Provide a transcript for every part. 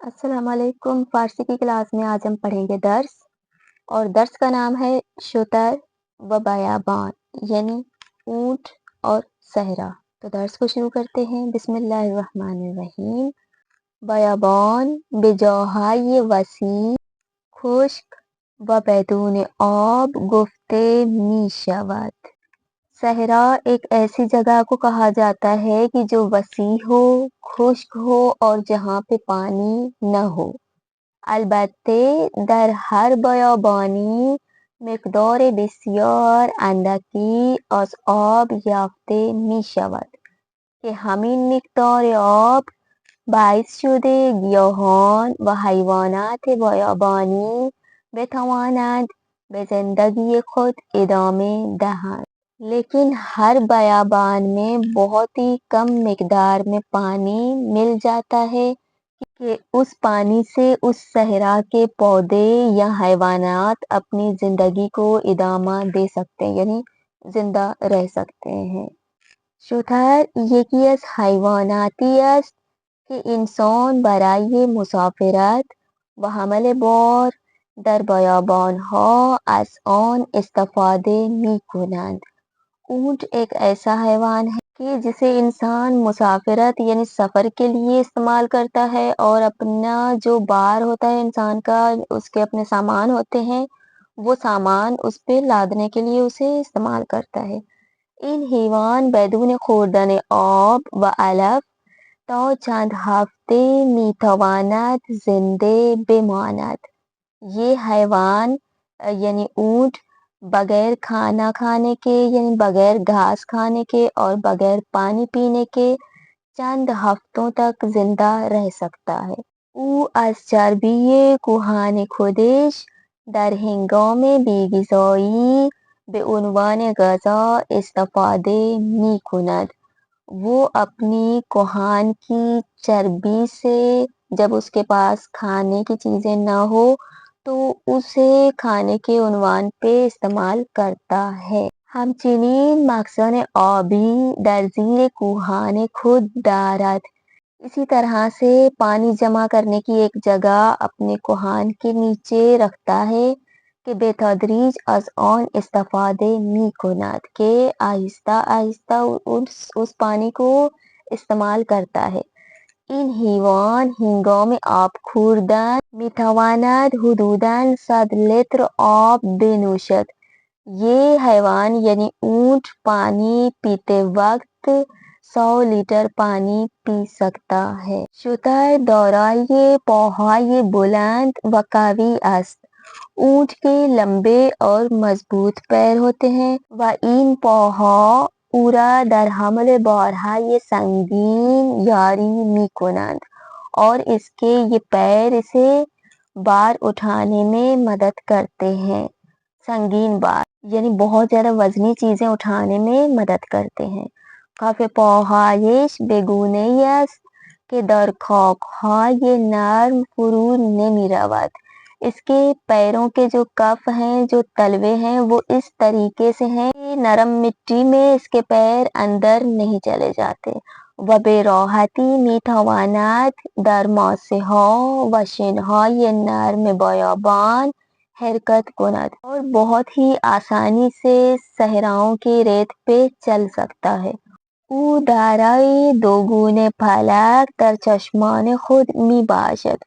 السلام علیکم، فارسی کی کلاس میں آج ہم پڑھیں گے درس اور درس کا نام ہے شتر و بیابان یعنی اونٹ اور صحرا۔ تو درس کو شروع کرتے ہیں۔ بسم اللہ الرحمن الرحیم۔ بیابان بجاهای وسیع خشک و بدون آب گفته می شود۔ صحرا ایک ایسی جگہ کو کہا جاتا ہے کہ جو وسیع ہو، خشک ہو اور جہاں پہ پانی نہ ہو۔ البته در هر بیابانی مقدار بسیار اندکی از آب یافته می شود که همین مقدار آب باعث شده گیاهان و حیوانات بیابانی بتوانند به زندگی خود ادامه دهند۔ لیکن ہر بیابان میں بہت ہی کم مقدار میں پانی مل جاتا ہے کہ اس پانی سے اس صحرا کے پودے یا حیوانات اپنی زندگی کو ادامہ دے سکتے ہیں یعنی زندہ رہ سکتے ہیں۔ شتر یکی از حیواناتی است که انسان برای مسافرت و حمل بار در بیابانها از آن استفاده می کنند۔ اونٹ ایک ایسا حیوان ہے کہ جسے انسان مسافرت یعنی سفر کے لیے استعمال کرتا ہے اور اپنا جو بار ہوتا ہے انسان کا، اس کے اپنے سامان ہوتے ہیں، وہ سامان اس پہ لادنے کے لیے اسے استعمال کرتا ہے۔ این حیوان بدون خوردن آب و علف تا چند ہفته میتواند زنده بماند۔ یہ حیوان یعنی اونٹ بغیر کھانا کھانے کے یعنی بغیر گھاس کھانے کے اور بغیر پانی پینے کے چند ہفتوں تک زندہ رہ سکتا ہے۔ او از چربی کهان خودش در هنگام بیغذایی به عنوان غذا استفاده می کند۔ وہ اپنی کوہان کی چربی سے جب اس کے پاس کھانے کی چیزیں نہ ہو تو اسے کھانے کے عنوان پہ استعمال کرتا ہے۔ همچنین مخزن آبی در زیر کوهان خود دارد۔ اسی طرح سے پانی جمع کرنے کی ایک جگہ اپنے کوہان کے نیچے رکھتا ہے کہ بے تدریج از آن استفاده می کند کہ آہستہ آہستہ اس پانی کو استعمال کرتا ہے۔ این حیوان هنگام آب خوردن میتواند حدوداً 100 لیتر آب بنوشد۔ یہ حیوان یعنی اونٹ پانی پیتے وقت 100 لیٹر پانی پی سکتا ہے۔ شتر دارای پاهای بلند و قوی است۔ اونٹ کے لمبے اور مضبوط پیر ہوتے ہیں۔ و این پاها او را در حمل بارهای سنگین یاری می کنند اور اس کے یہ پیر اسے بار اٹھانے میں مدد کرتے ہیں۔ سنگین بار یعنی بہت زیادہ وزنی چیزیں اٹھانے میں مدد کرتے ہیں۔ کف پاهایش بگونه است که در خاکهای نرم فرو نمی رود۔ اس کے پیروں کے جو کف ہیں، جو تلوے ہیں، وہ اس طریقے سے ہیں کہ نرم مٹی میں اس کے پیر اندر نہیں چلے جاتے۔ و به راحتی میتواند در ماسه ها و شنهای نرم بیابان حرکت کند اور بہت ہی آسانی سے صحراؤں کی ریت پہ چل سکتا ہے۔ او دارای دوگونه پلک در چشمان خود می باشد۔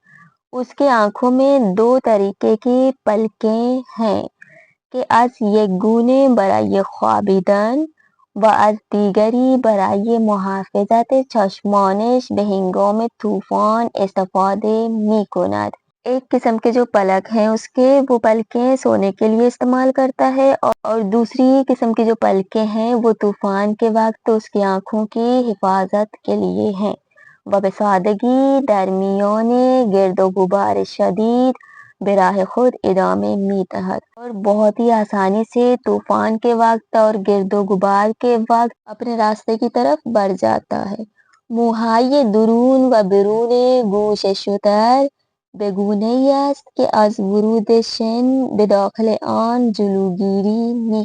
اس کے آنکھوں میں دو طریقے کی پلکیں ہیں کہ از یک گونه برای خوابیدن و از دیگری برای محافظت چشمانش به هنگام طوفان استفاده می کند۔ ایک قسم کے جو پلک ہیں اس کے وہ پلکیں سونے کے لیے استعمال کرتا ہے اور دوسری قسم کی جو پلکیں ہیں وہ طوفان کے وقت اس کی آنکھوں کی حفاظت کے لیے ہیں۔ و به سادگی در میان گرد و غبار شدید به راه خود ادامه می دهد اور بہت ہی آسانی سے طوفان کے وقت اور گرد و غبار کے وقت اپنے راستے کی طرف بڑھ جاتا ہے۔ موهای درون و برون گوش شتر بگونه‌ای است که از ورود شن به داخل آن جلوگیری می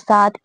7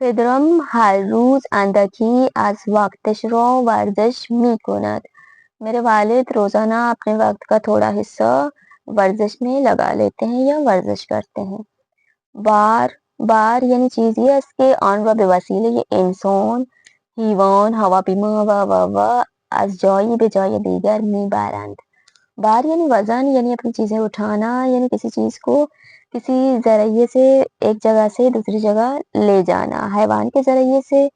پدرم هر روز اندکی از وقتش را ورزش میکند، میرے والد روزانہ اپنے وقت کا تھوڑا حصہ ورزش میں لگا لیتے ہیں یا ورزش کرتے ہیں۔ بار یعنی چیزی است که آن را به وسیله انسان، حیوان، هواپیما و از جایی به جای دیگر میبرند۔ بار یعنی وزن، یعنی اپنی چیزیں اٹھانا، یعنی کسی چیز کو کسی ذریعے سے ایک جگہ سے دوسری جگہ لے جانا، حیوان کے ذریعے سے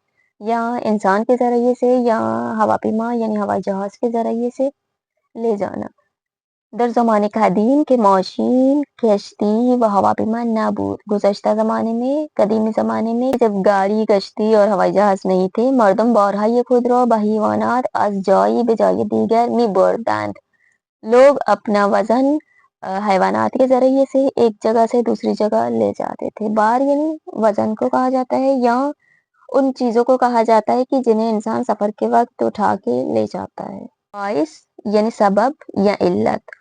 یا انسان کے ذریعے سے یا ہواپیما یعنی ہوائی جہاز کے ذریعے سے لے جانا۔ در زمانے قدیم کے ماشین، کشتی و ہواپیما نہ بود، گزشتہ زمانے میں، قدیمی زمانے میں جب گاڑی، کشتی اور ہوائی جہاز نہیں تھے، مردم بارهای خود را به حیوانات از جایی به جای دیگر می بردند، لوگ اپنا وزن حیوانات کے ذریعے سے ایک جگہ سے دوسری جگہ لے جاتے تھے۔ بار یعنی وزن کو کہا جاتا ہے یا ان چیزوں کو کہا جاتا ہے کہ جنہیں انسان سفر کے وقت اٹھا کے لے جاتا ہے۔ باعث یعنی سبب یا علت،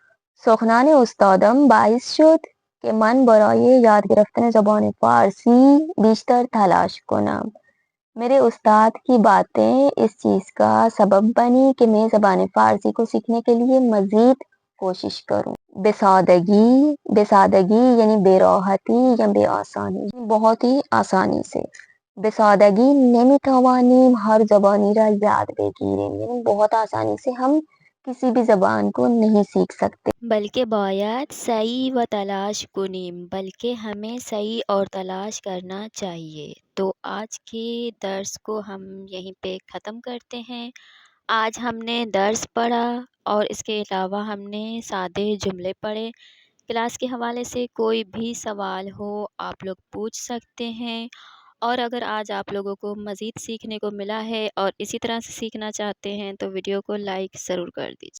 سخنان استادم باعث شد کہ من برای یاد گرفتن زبان فارسی بیشتر تلاش کنم، میرے استاد کی باتیں اس چیز کا سبب بنی کہ میں زبان فارسی کو سیکھنے کے لیے مزید کوشش کروں۔ بسادگی یعنی بے راحتی یا بے آسانی، بہت ہی آسانی سے۔ بسادگی نمیتوانیم هر زبانی را یاد بگیریم، یعنی بہت آسانی سے ہم کسی بھی زبان کو نہیں سیکھ سکتے، بلکہ باید سعی و تلاش کنیم، بلکہ ہمیں سعی اور تلاش کرنا چاہیے۔ تو آج کے درس کو ہم یہیں پہ ختم کرتے ہیں۔ آج ہم نے درس پڑھا اور اس کے علاوہ ہم نے سادے جملے پڑھے۔ کلاس کے حوالے سے کوئی بھی سوال ہو آپ لوگ پوچھ سکتے ہیں، اور اگر آج آپ لوگوں کو مزید سیکھنے کو ملا ہے اور اسی طرح سے سیکھنا چاہتے ہیں تو ویڈیو کو لائک ضرور کر دیجیے۔